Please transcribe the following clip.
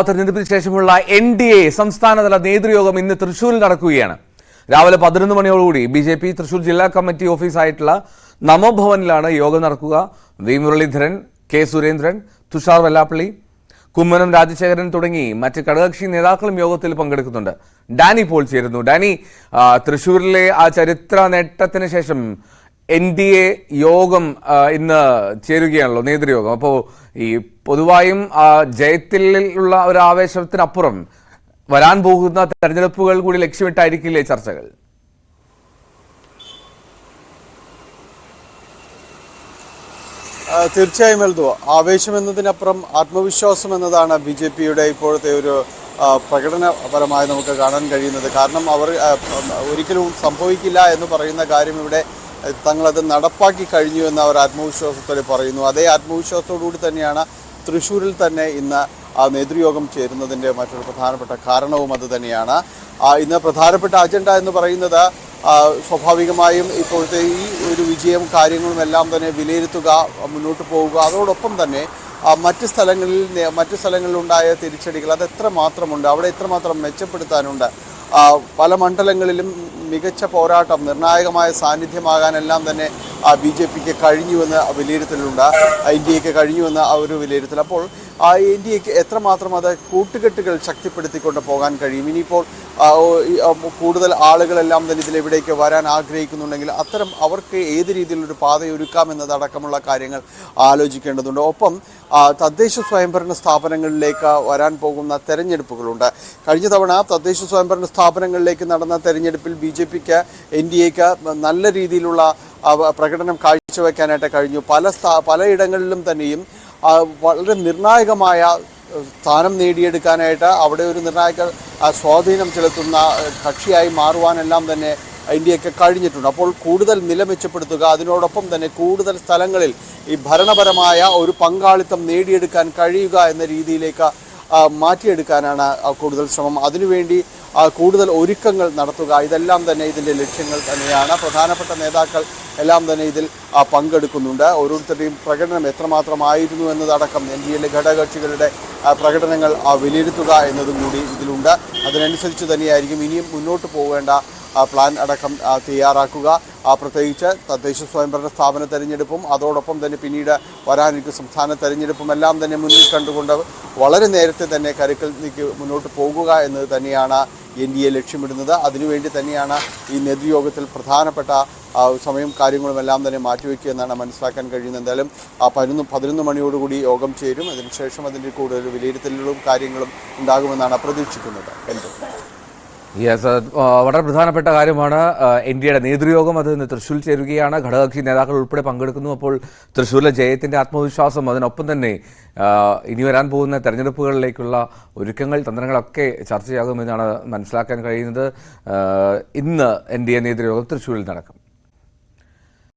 തെരഞ്ഞെടുപ്പിന് ശേഷമുള്ള NDA സംസ്ഥാനതല നേതൃയോഗം ഇന്ന് തൃശൂരിൽ നടക്കുകയാണ്. രാവിലെ 11 മണിയോടുകൂടി BJP തൃശൂർ ജില്ലാ കമ്മിറ്റി ഓഫീസായിട്ടുള്ള നമോഭവനിലാണ് യോഗം നടക്കുക. വി മുരളീധരൻ, കെ സുരേന്ദ്രൻ, തുഷാർ വെള്ളാപ്പള്ളി, കുമ്മനം രാജശേഖരൻ തുടങ്ങി മറ്റ് ഘടകകക്ഷി നേതാക്കളും യോഗത്തിൽ പങ്കെടുക്കുന്നുണ്ട്. ഡാനി പോൾ ചേരുന്നു. ഡാനി, തൃശൂരിലെ ആ ചരിത്ര നേട്ടത്തിന് ശേഷം NDA യോഗം ഇന്ന് ചേരുകയാണല്ലോ, നേതൃയോഗം. അപ്പോൾ ഈ പൊതുവായും ജയത്തിലുള്ള ഒരു ആവേശത്തിനപ്പുറം വരാൻ പോകുന്ന തെരഞ്ഞെടുപ്പുകൾ കൂടി ലക്ഷ്യമിട്ടായിരിക്കില്ലേ ചർച്ചകൾ? തീർച്ചയായും എൽദോ, ആവേശം എന്നതിനപ്പുറം ആത്മവിശ്വാസം എന്നതാണ് BJPയുടെ ഇപ്പോഴത്തെ ഒരു പ്രകടനപരമായി നമുക്ക് കാണാൻ കഴിയുന്നത്. കാരണം അവർ ഒരിക്കലും സംഭവിക്കില്ല എന്ന് പറയുന്ന കാര്യം ഇവിടെ തങ്ങളത് നടപ്പാക്കി കഴിഞ്ഞു എന്ന് അവർ ആത്മവിശ്വാസത്തോടെ പറയുന്നു. അതേ ആത്മവിശ്വാസത്തോടുകൂടി തന്നെയാണ് തൃശ്ശൂരിൽ തന്നെ ഇന്ന് നേതൃയോഗം ചേരുന്നതിൻ്റെ മറ്റൊരു പ്രധാനപ്പെട്ട കാരണവും അത് തന്നെയാണ്. ഇന്ന് പ്രധാനപ്പെട്ട അജണ്ട എന്ന് പറയുന്നത് സ്വാഭാവികമായും ഇപ്പോഴത്തെ ഈ ഒരു വിജയം കാര്യങ്ങളും എല്ലാം തന്നെ വിലയിരുത്തുക, മുന്നോട്ട് പോവുക. അതോടൊപ്പം തന്നെ മറ്റ് സ്ഥലങ്ങളിലുണ്ടായ തിരിച്ചടികൾ അത് എത്രമാത്രമുണ്ട്, അവിടെ എത്രമാത്രം മെച്ചപ്പെടുത്താനുണ്ട്, പല മണ്ഡലങ്ങളിലും മികച്ച പോരാട്ടം, നിർണായകമായ സാന്നിധ്യമാകാനെല്ലാം തന്നെ BJPക്ക് കഴിഞ്ഞുവെന്ന് വിലയിരുത്തലുണ്ട്, NDAക്ക് കഴിഞ്ഞുവെന്ന് ഒരു വിലയിരുത്തൽ. അപ്പോൾ NDAക്ക് എത്രമാത്രം അത് കൂട്ടുകെട്ടുകൾ ശക്തിപ്പെടുത്തിക്കൊണ്ട് പോകാൻ കഴിയും. ഇനിയിപ്പോൾ കൂടുതൽ ആളുകളെല്ലാം തന്നെ ഇതിലെവിടേക്ക് വരാൻ ആഗ്രഹിക്കുന്നുണ്ടെങ്കിൽ അത്തരം അവർക്ക് ഏത് രീതിയിലൊരു പാതയൊരുക്കാം എന്നതടക്കമുള്ള കാര്യങ്ങൾ ആലോചിക്കേണ്ടതുണ്ട്. ഒപ്പം തദ്ദേശ സ്വയംഭരണ സ്ഥാപനങ്ങളിലേക്ക് വരാൻ പോകുന്ന തെരഞ്ഞെടുപ്പുകളുണ്ട്. കഴിഞ്ഞ തവണ തദ്ദേശ സ്വയംഭരണ സ്ഥാപനങ്ങളിലേക്ക് നടന്ന തെരഞ്ഞെടുപ്പിൽ BJPക്ക് NDAക്ക് നല്ല രീതിയിലുള്ള പ്രകടനം കാഴ്ചവെക്കാനായിട്ട് കഴിഞ്ഞു. പലയിടങ്ങളിലും തന്നെയും വളരെ നിർണായകമായ സ്ഥാനം നേടിയെടുക്കാനായിട്ട് അവിടെ ഒരു നിർണായക സ്വാധീനം ചെലുത്തുന്ന കക്ഷിയായി മാറുവാനെല്ലാം തന്നെ NDAക്ക് കഴിഞ്ഞിട്ടുണ്ട്. അപ്പോൾ കൂടുതൽ നില മെച്ചപ്പെടുത്തുക, അതിനോടൊപ്പം തന്നെ കൂടുതൽ സ്ഥലങ്ങളിൽ ഈ ഭരണപരമായ ഒരു പങ്കാളിത്തം നേടിയെടുക്കാൻ കഴിയുക എന്ന രീതിയിലേക്ക് മാറ്റിയെടുക്കാനാണ് കൂടുതൽ ശ്രമം. അതിനുവേണ്ടി കൂടുതൽ ഒരുക്കങ്ങൾ നടത്തുക, ഇതെല്ലാം തന്നെ ഇതിൻ്റെ ലക്ഷ്യങ്ങൾ തന്നെയാണ്. പ്രധാനപ്പെട്ട നേതാക്കൾ എല്ലാം തന്നെ ഇതിൽ പങ്കെടുക്കുന്നുണ്ട്. ഓരോരുത്തരുടെയും പ്രകടനം എത്രമാത്രമായിരുന്നു എന്നതടക്കം NDAയിലെ ഘടകകക്ഷികളുടെ പ്രകടനങ്ങൾ വിലയിരുത്തുക എന്നതും കൂടി ഇതിലുണ്ട്. അതിനനുസരിച്ച് തന്നെയായിരിക്കും ഇനിയും മുന്നോട്ട് പോകേണ്ട പ്ലാൻ അടക്കം തയ്യാറാക്കുക. പ്രത്യേകിച്ച് തദ്ദേശ സ്വയംഭരണ സ്ഥാപന തെരഞ്ഞെടുപ്പും അതോടൊപ്പം തന്നെ പിന്നീട് വരാനിരിക്കുന്ന സംസ്ഥാന തെരഞ്ഞെടുപ്പും എല്ലാം തന്നെ മുന്നിൽ കണ്ടുകൊണ്ട് വളരെ നേരത്തെ തന്നെ കരുക്കൾ നീക്കി മുന്നോട്ട് പോകുക എന്നത് തന്നെയാണ് NDA ലക്ഷ്യമിടുന്നത്. അതിനുവേണ്ടി തന്നെയാണ് ഈ നേതൃയോഗത്തിൽ പ്രധാനപ്പെട്ട സമയം കാര്യങ്ങളും എല്ലാം തന്നെ മാറ്റിവെക്കുക എന്നാണ് മനസ്സിലാക്കാൻ കഴിയുന്നത്. എന്തായാലും 11 മണിയോടുകൂടി യോഗം ചേരും. അതിനുശേഷം അതിൻ്റെ കൂടുതൽ വിലയിരുത്തലുകളും കാര്യങ്ങളും ഉണ്ടാകുമെന്നാണ് പ്രതീക്ഷിക്കുന്നത്. യെസ്, വളരെ പ്രധാനപ്പെട്ട കാര്യമാണ്. NDAയുടെ നേതൃയോഗം അത് ഇന്ന് തൃശ്ശൂരിൽ ചേരുകയാണ്. ഘടകകക്ഷി നേതാക്കൾ ഉൾപ്പെടെ പങ്കെടുക്കുന്നു. അപ്പോൾ തൃശ്ശൂരിലെ ജയത്തിൻ്റെ ആത്മവിശ്വാസം, അതിനൊപ്പം തന്നെ ഇനി വരാൻ പോകുന്ന തെരഞ്ഞെടുപ്പുകളിലേക്കുള്ള ഒരുക്കങ്ങൾ, തന്ത്രങ്ങളൊക്കെ ചർച്ചയാകുമെന്നാണ് മനസ്സിലാക്കാൻ കഴിയുന്നത്. ഇന്ന് NDA നേതൃയോഗം തൃശ്ശൂരിൽ നടക്കും.